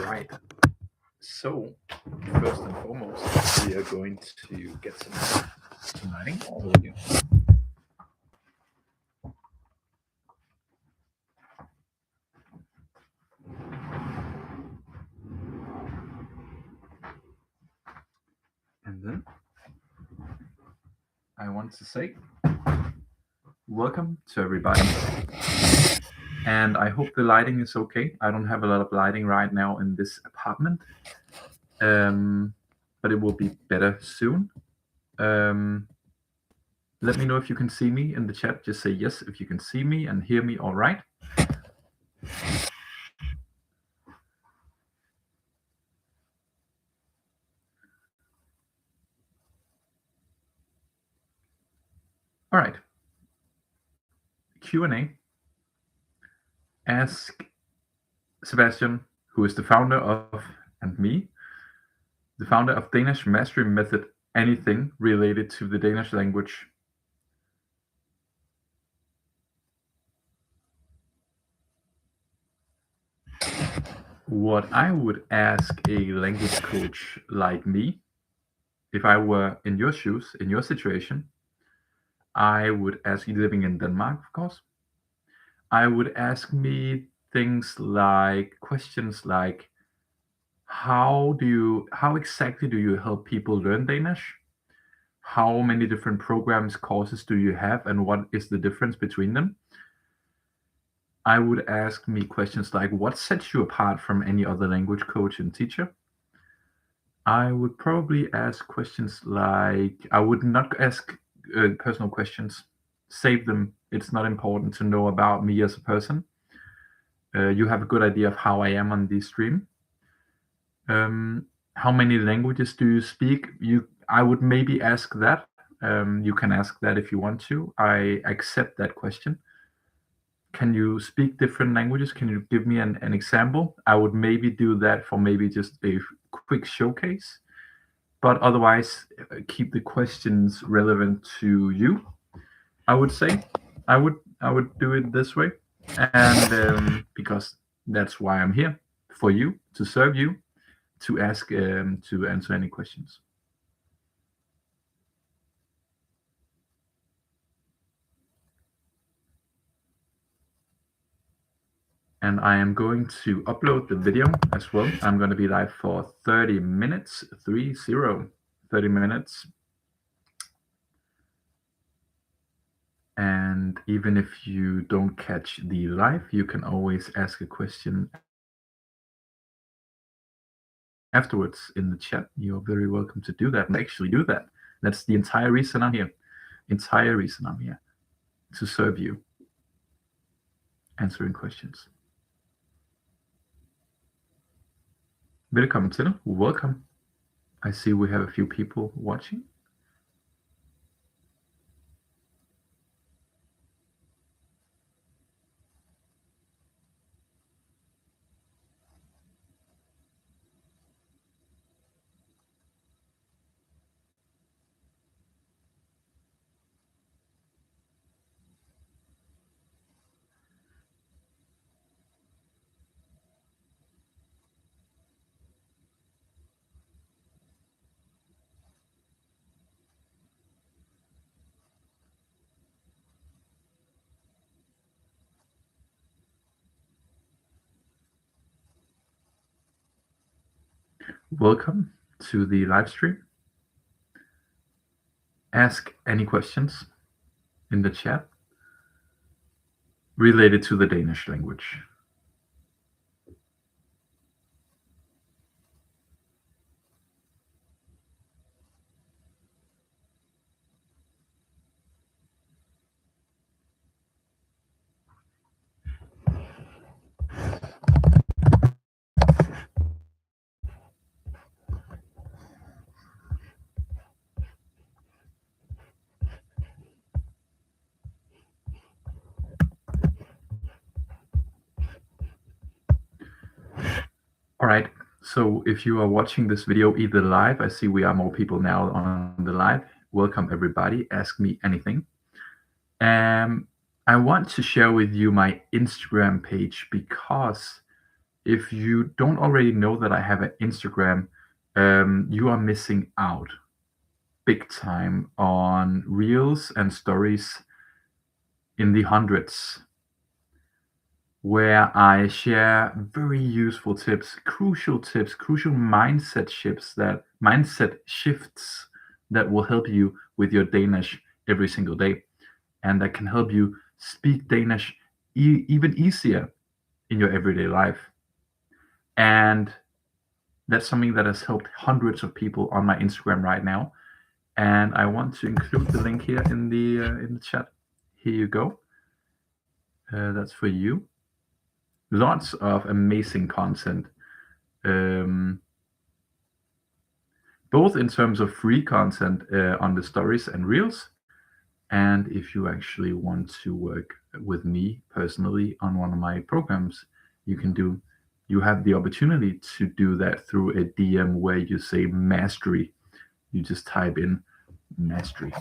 right. So, first and foremost, we are going to get some lighting. All of you. And then I want to say welcome to everybody. And I hope the lighting is okay. I don't have a lot of lighting right now in this apartment, but it will be better soon. Let me know if you can see me in the chat. Just say yes if you can see me and hear me all right. All right. Q&A. Ask Sebastian, who is the founder of, and me, the founder of Danish Mastery Method, anything related to the Danish language. What I would ask a language coach like me, if I were in your shoes, in your situation, I would ask you, living in Denmark, of course, I would ask me questions like, how exactly do you help people learn Danish? How many different programs, courses do you have, and what is the difference between them? I would ask me questions like, what sets you apart from any other language coach and teacher? I would probably ask questions like, I would not ask personal questions. Save them. It's not important to know about me as a person. You have a good idea of how I am on the stream. How many languages do you speak? I would maybe ask that. You can ask that if you want to. I accept that question. Can you speak different languages? Can you give me an example? I would maybe do that for maybe just a quick showcase. But otherwise, keep the questions relevant to you. I would say I would do it this way, and because that's why I'm here, for you, to serve you, to ask, to answer any questions. And I am going to upload the video as well. I'm going to be live for 30 minutes, 30 minutes. And even if you don't catch the live, you can always ask a question afterwards in the chat. You're very welcome to do that and actually do that. That's the entire reason I'm here. To serve you, answering questions. Velkommen til. Welcome. I see we have a few people watching. Welcome to the live stream. Ask any questions in the chat related to the Danish language. All right, so if you are watching this video either live, I see we are more people now on the live. Welcome everybody, ask me anything. I want to share with you my Instagram page because if you don't already know that I have an Instagram, you are missing out big time on reels and stories in the hundreds, where I share very useful tips, crucial mindset shifts that will help you with your Danish every single day, and that can help you speak Danish even easier in your everyday life. And that's something that has helped hundreds of people on my Instagram right now. And I want to include the link here in the chat. Here you go. That's for you. Lots of amazing content, both in terms of free content on the stories and reels, and if you actually want to work with me personally on one of my programs, you have the opportunity to do that through a DM where you say mastery. You just type in mastery.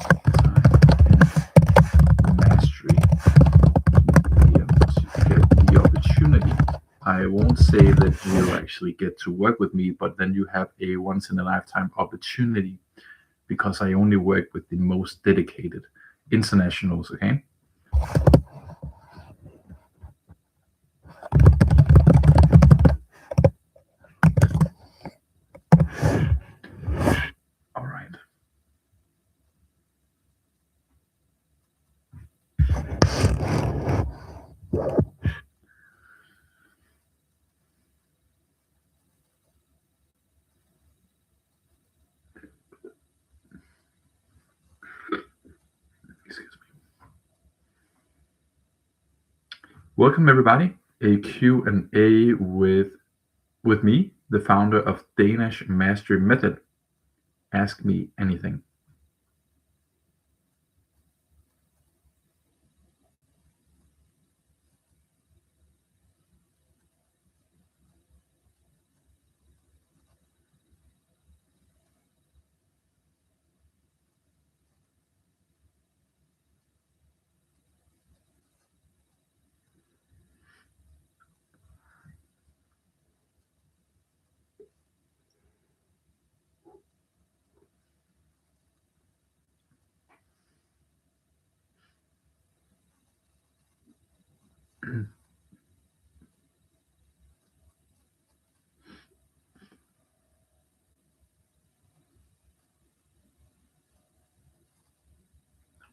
Mastery. To get the opportunity. I won't say that you'll actually get to work with me, but then you have a once in a lifetime opportunity, because I only work with the most dedicated internationals, okay? All right. Excuse me. Welcome everybody. A Q&A with me, the founder of Danish Mastery Method. Ask me anything.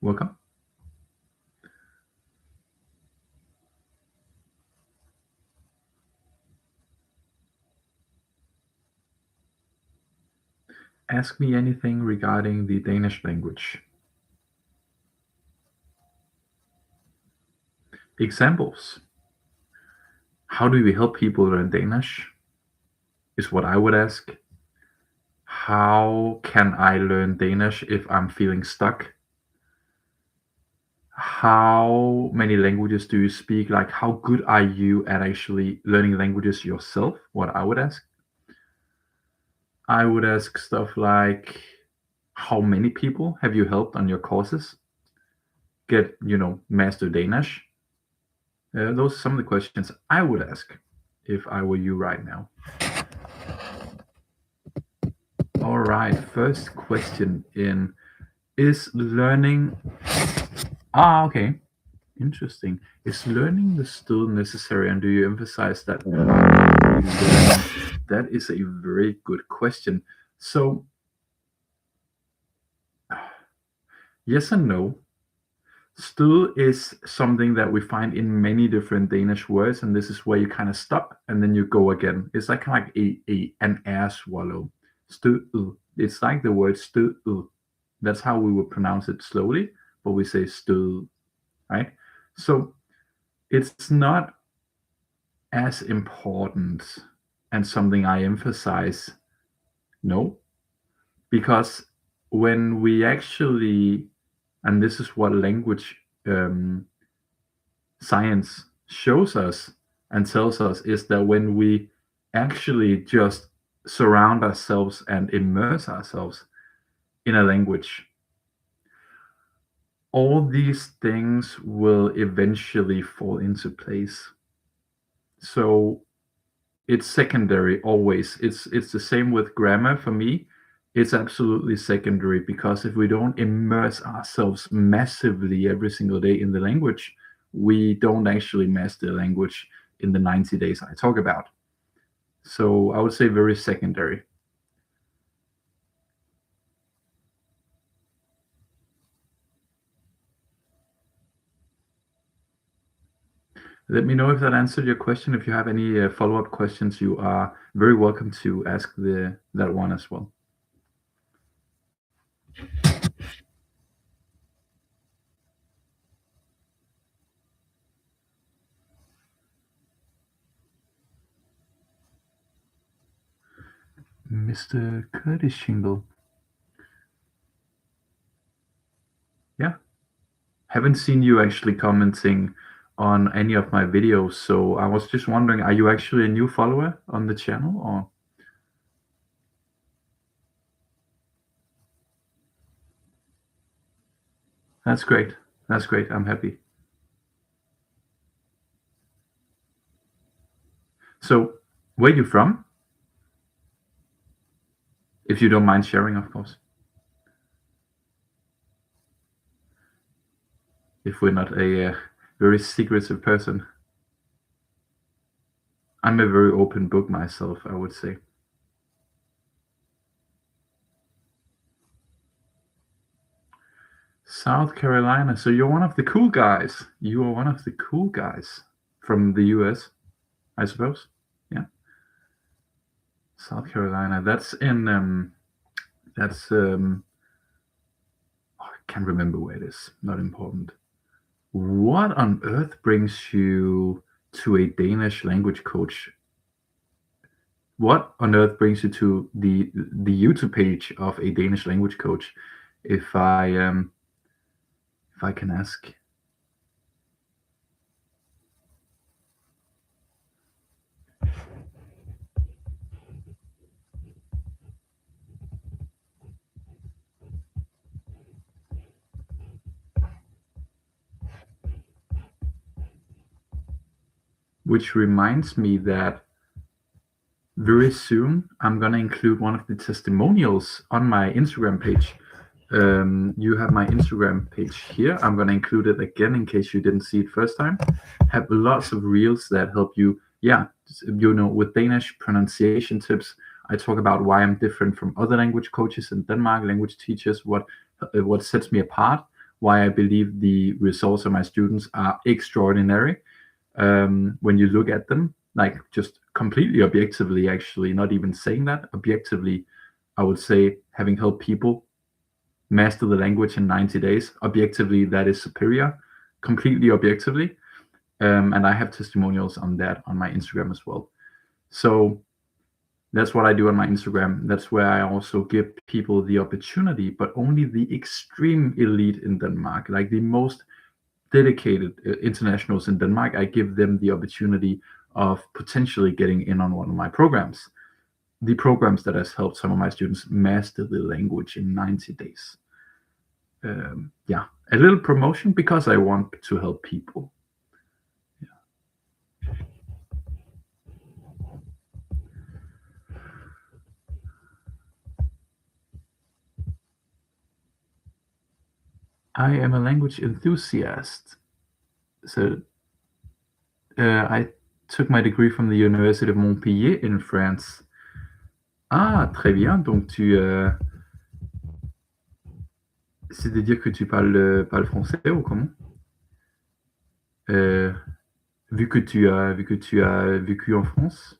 Welcome. Ask me anything regarding the Danish language. Examples. How do we help people learn Danish? Is what I would ask. How can I learn Danish if I'm feeling stuck? How many languages do you speak? Like, how good are you at actually learning languages yourself? What I would ask. I would ask stuff like, how many people have you helped on your courses get, master Danish? Those are some of the questions I would ask if I were you right now. All right, first question in, is learning... okay. Interesting. Is learning still necessary, and do you emphasize that? That is a very good question. So, yes and no. Still is something that we find in many different Danish words, and this is where you kind of stop and then you go again. It's like kind of like an air swallow. Still, it's like the word still. That's how we would pronounce it slowly, but we say still, right? So it's not as important and something I emphasize. No, because when we actually, and this is what language science shows us and tells us, is that when we actually just surround ourselves and immerse ourselves in a language, all these things will eventually fall into place. So It's secondary always. It's the same with grammar for me. It's absolutely secondary because if we don't immerse ourselves massively every single day in the language, we don't actually master the language in the 90 days I talk about. So I would say very secondary. Let me know if that answered your question. If you have any follow-up questions, you are very welcome to ask that one as well. Mr. Curtis Shingle. Yeah. Haven't seen you actually commenting on any of my videos, so I was just wondering, are you actually a new follower on the channel or? That's great. That's great. I'm happy. So, where are you from? If you don't mind sharing, of course. If we're not a very secretive person. I'm a very open book myself, I would say. South Carolina. So you're one of the cool guys. You are one of the cool guys from the US, I suppose. Yeah. South Carolina. That's in that's oh, I can't remember where it is. Not important. What on earth brings you to a Danish language coach? What on earth brings you to the YouTube page of a Danish language coach? If I can ask. Which reminds me that very soon I'm gonna include one of the testimonials on my Instagram page. You have my Instagram page here. I'm gonna include it again in case you didn't see it first time. Have lots of reels that help you, yeah, with Danish pronunciation tips. I talk about why I'm different from other language coaches in Denmark, language teachers, what sets me apart, why I believe the results of my students are extraordinary. When you look at them, like just completely objectively, actually, not even saying that objectively, I would say having helped people master the language in 90 days, objectively, that is superior, completely objectively. And I have testimonials on that on my Instagram as well. So that's what I do on my Instagram. That's where I also give people the opportunity, but only the extreme elite in Denmark, like the most dedicated internationals in Denmark, I give them the opportunity of potentially getting in on one of my programs. The programs that has helped some of my students master the language in 90 days. Yeah, a little promotion because I want to help people. Yeah. I am a language enthusiast. So I took my degree from the University of Montpellier in France. Ah, très bien. Donc c'est-à-dire que tu parles français ou comment? Vu que tu as vécu en France,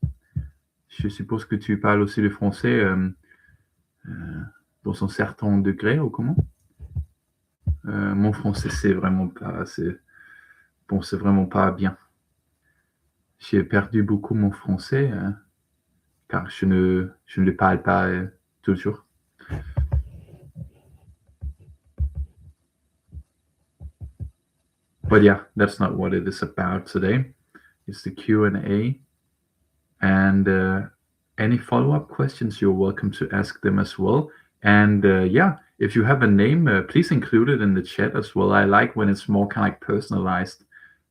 je suppose que tu parles aussi le français dans un certain degré ou comment? Mon français, c'est vraiment pas, c'est vraiment pas bien. J'ai perdu beaucoup mon français car je ne le parle pas toujours. But yeah, that's not what it is about today. It's the Q&A. And any follow-up questions, you're welcome to ask them as well. And yeah, if you have a name, please include it in the chat as well. I like when it's more kind of like personalized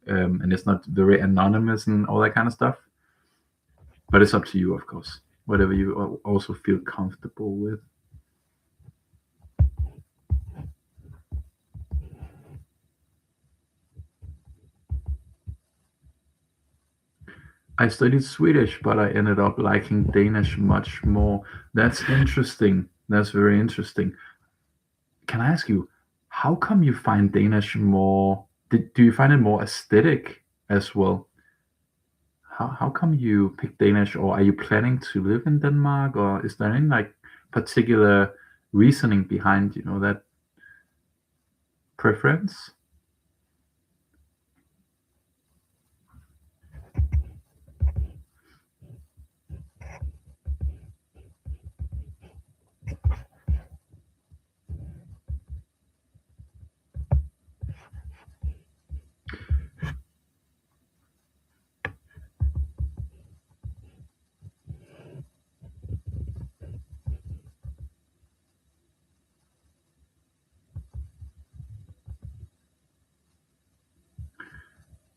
and it's not very anonymous and all that kind of stuff. but it's up to you, of course. Whatever you also feel comfortable with. I studied Swedish, but I ended up liking Danish much more. That's interesting. That's very interesting. Can I ask you, how come you find Danish more? Do you find it more aesthetic as well? How come you pick Danish, or are you planning to live in Denmark, or is there any like particular reasoning behind that preference?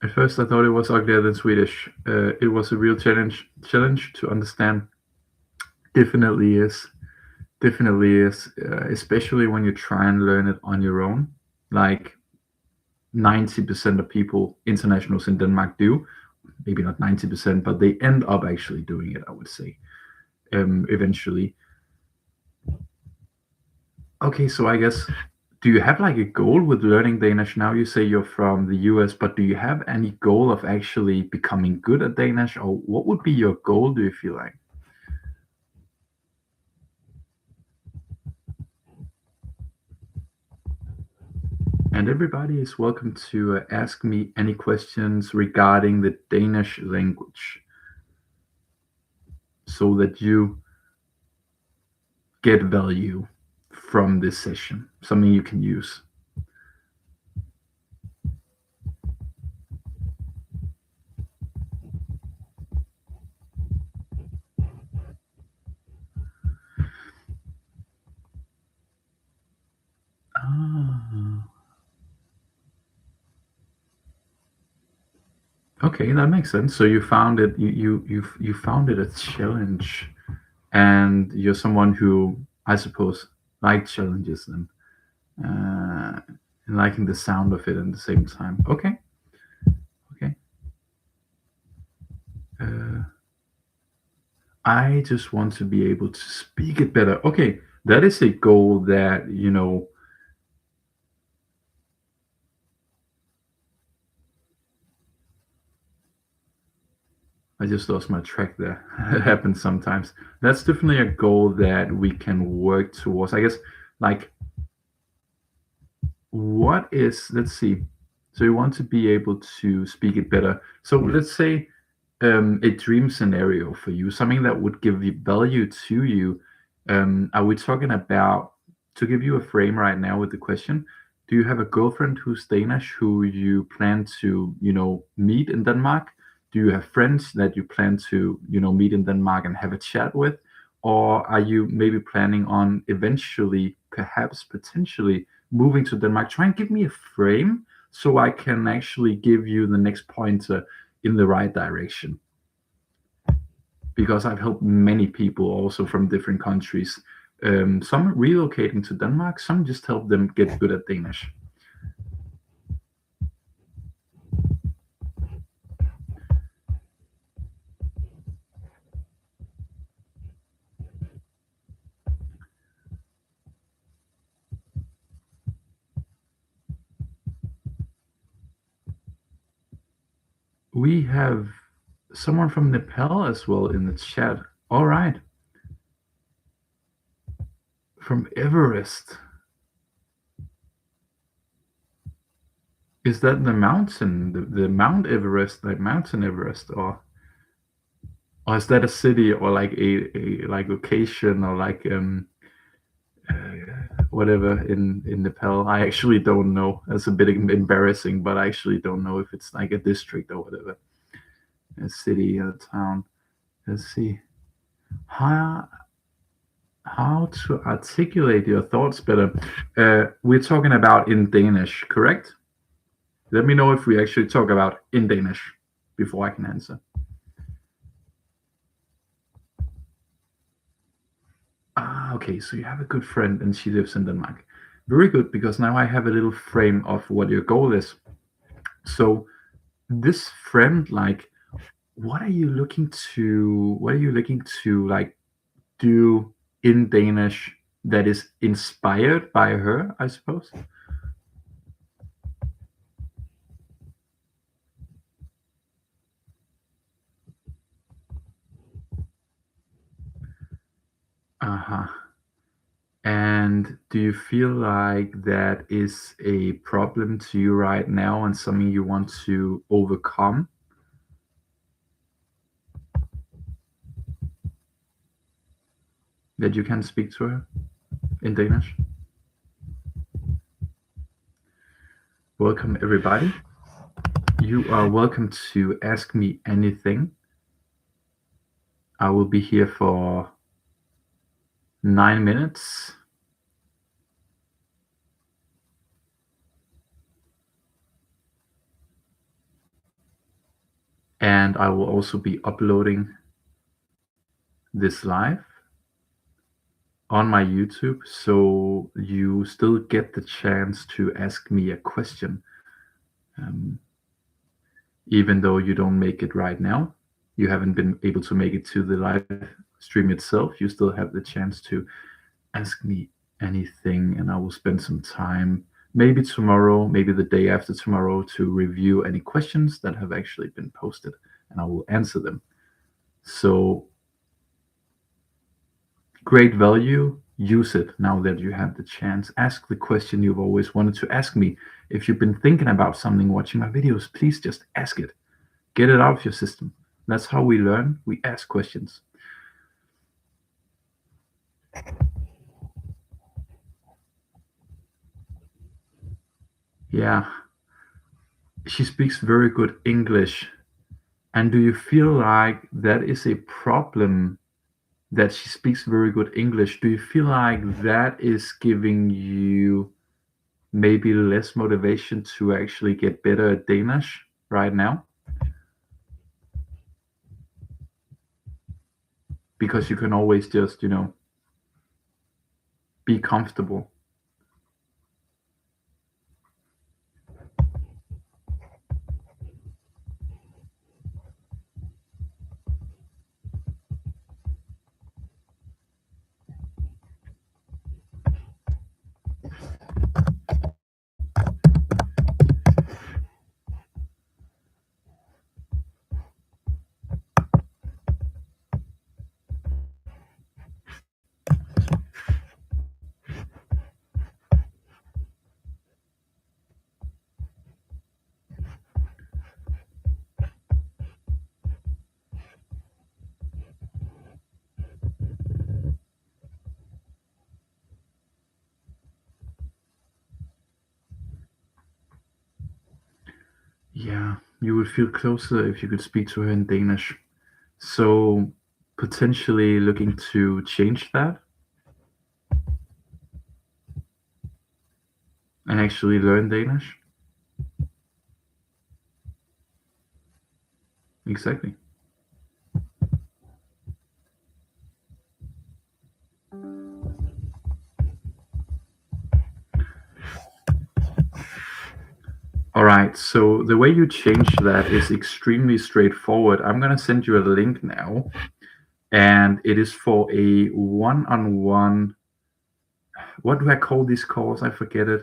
At first, I thought it was uglier than Swedish. It was a real challenge to understand. Definitely is. Definitely is. Especially when you try and learn it on your own. Like 90% of people, internationals in Denmark, do. Maybe not 90%, but they end up actually doing it, I would say, eventually. Okay, so I guess, do you have like a goal with learning Danish now? You say you're from the US, but do you have any goal of actually becoming good at Danish, or what would be your goal, do you feel like? And everybody is welcome to ask me any questions regarding the Danish language so that you get value from this session, something you can use. Ah. Okay, that makes sense. So you found it you found it a challenge, and you're someone who, I suppose, like challenges and uh, and liking the sound of it at the same time. Okay, okay. Uh, I just want to be able to speak it better. Okay, that is a goal that I just lost my track there. It happens sometimes. That's definitely a goal that we can work towards. I guess, like, what is, let's see. So you want to be able to speak it better. So let's say a dream scenario for you, something that would give you value to you. Are we talking about, to give you a frame right now with the question, do you have a girlfriend who's Danish who you plan to, meet in Denmark? Do you have friends that you plan to, meet in Denmark and have a chat with? Or are you maybe planning on eventually, perhaps potentially, moving to Denmark? Try and give me a frame so I can actually give you the next pointer in the right direction, because I've helped many people also from different countries. Some relocating to Denmark, some just help them get good at Danish. We have someone from Nepal as well in the chat. All right. From Everest. Is that the mountain, the Mount Everest, like Mountain Everest, or is that a city, or like a like location, or like whatever in Nepal? I actually don't know. That's a bit embarrassing, but I actually don't know if it's like a district or whatever, a city, a town. Let's see. How how to articulate your thoughts better? We're talking about in Danish, correct? Let me know if we actually talk about in Danish before I can answer. Okay, so you have a good friend and she lives in Denmark. Very good, because now I have a little frame of what your goal is. So this friend, like, what are you looking to like do in Danish that is inspired by her, I suppose? Uh-huh. And do you feel like that is a problem to you right now and something you want to overcome? That you can speak to her in Danish? Welcome, everybody. You are welcome to ask me anything. I will be here for 9 minutes. And I will also be uploading this live on my YouTube, so you still get the chance to ask me a question. Even though you don't make it right now, you haven't been able to make it to the live stream itself, you still have the chance to ask me anything, and I will spend some time, maybe tomorrow, maybe the day after tomorrow, to review any questions that have actually been posted, and I will answer them. So great value, use it now that you have the chance. Ask the question you've always wanted to ask me. If you've been thinking about something watching my videos, please just ask it. Get it out of your system. That's how we learn. We ask questions. Yeah, she speaks very good English. And do you feel like that is a problem, that she speaks very good English? Do you feel like that is giving you maybe less motivation to actually get better at Danish right now? Because you can always just, be comfortable. Yeah, you would feel closer if you could speak to her in Danish. So potentially looking to change that and actually learn Danish. Exactly. All right, so the way you change that is extremely straightforward. I'm going to send you a link now, and it is for a one-on-one. What do I call these calls? I forget it.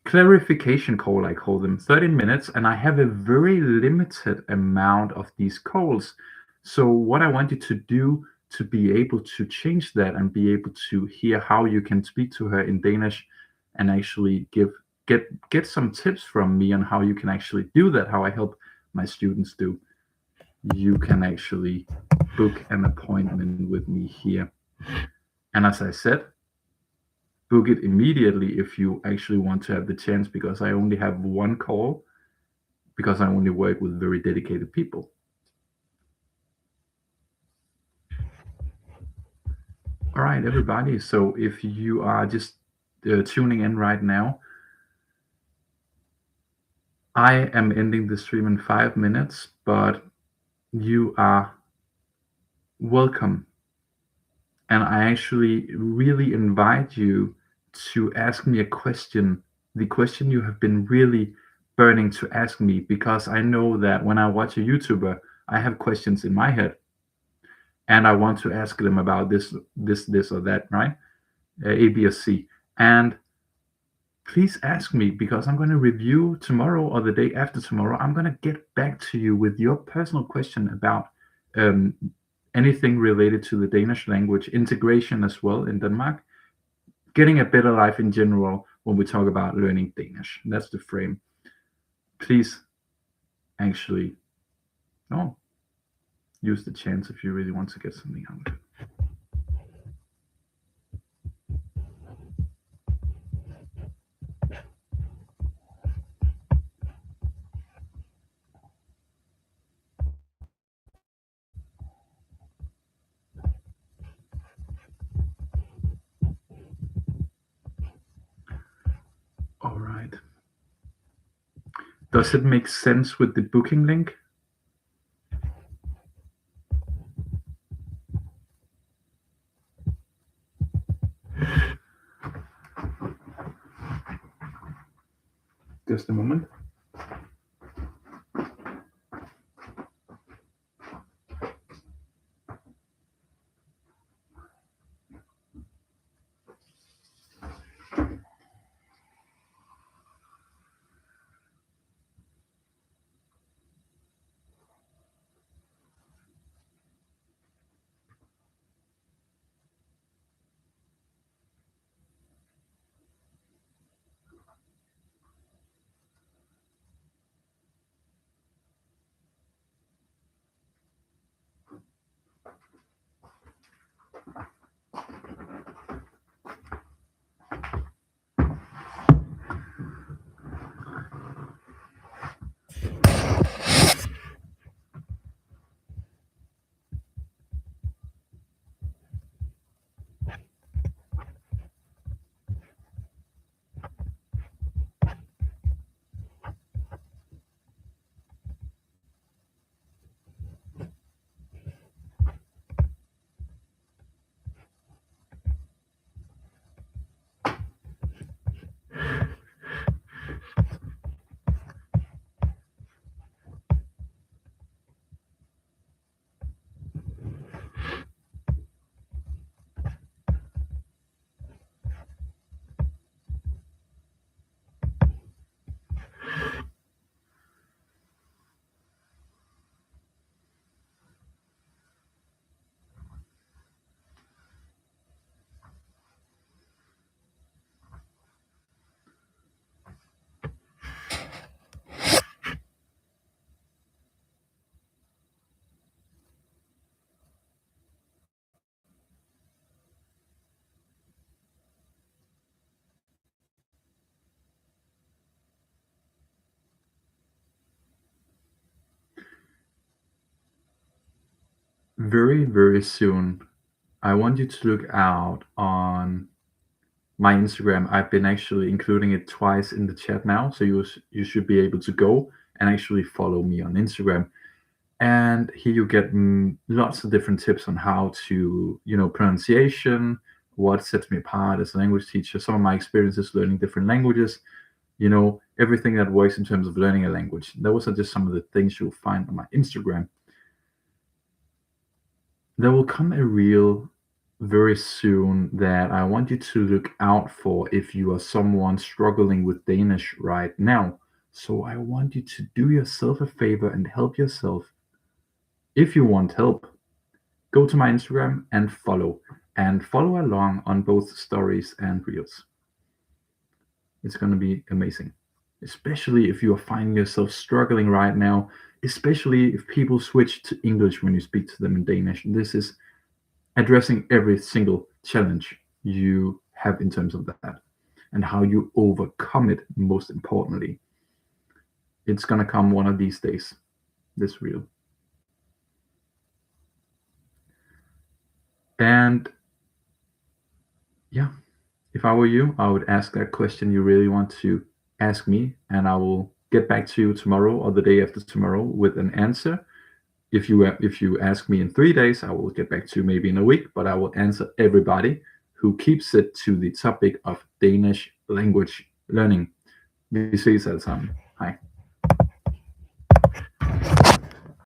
Clarification call, I call them. 13 minutes, and I have a very limited amount of these calls. So what I want you to do to be able to change that and be able to hear how you can speak to her in Danish and actually get some tips from me on how you can actually do that, how I help my students do, you can actually book an appointment with me here. And as I said, book it immediately if you actually want to have the chance, because I only have one call, because I only work with very dedicated people. All right, everybody. So if you are just tuning in right now, I am ending the stream in 5 minutes, but you are welcome And I actually really invite you to ask me a question, the question you have been really burning to ask me, because I know that when I watch a YouTuber, I have questions in my head and I want to ask them about this, or that, right? A, B, or C. And please ask me, because I'm going to review tomorrow or the day after tomorrow. I'm going to get back to you with your personal question about um, anything related to the Danish language, integration as well in Denmark, getting a better life in general when we talk about learning Danish. That's the frame. Please actually, oh, use the chance if you really want to get something out of it. All right. Does it make sense with the booking link? Just a moment. Very, very soon, I want you to look out on my Instagram. I've been actually including it twice in the chat now, so you should be able to go and actually follow me on Instagram. And here you get lots of different tips on how to, pronunciation, what sets me apart as a language teacher, some of my experiences learning different languages, everything that works in terms of learning a language. Those are just some of the things you'll find on my Instagram. There will come a reel very soon that I want you to look out for if you are someone struggling with Danish right now. So I want you to do yourself a favor and help yourself. If you want help, go to my Instagram and follow along on both stories and reels. It's going to be amazing, especially if you are finding yourself struggling right now, especially if people switch to English when you speak to them in Danish. This is addressing every single challenge you have in terms of that and how you overcome it, most importantly. It's going to come one of these days, this reel. And yeah, if I were you, I would ask that question you really want to ask me, and I will get back to you tomorrow or the day after tomorrow with an answer. if you ask me in 3 days, I will get back to you maybe in a week, but I will answer everybody who keeps it to the topic of Danish language learning. Vi ses alle sammen. Hej.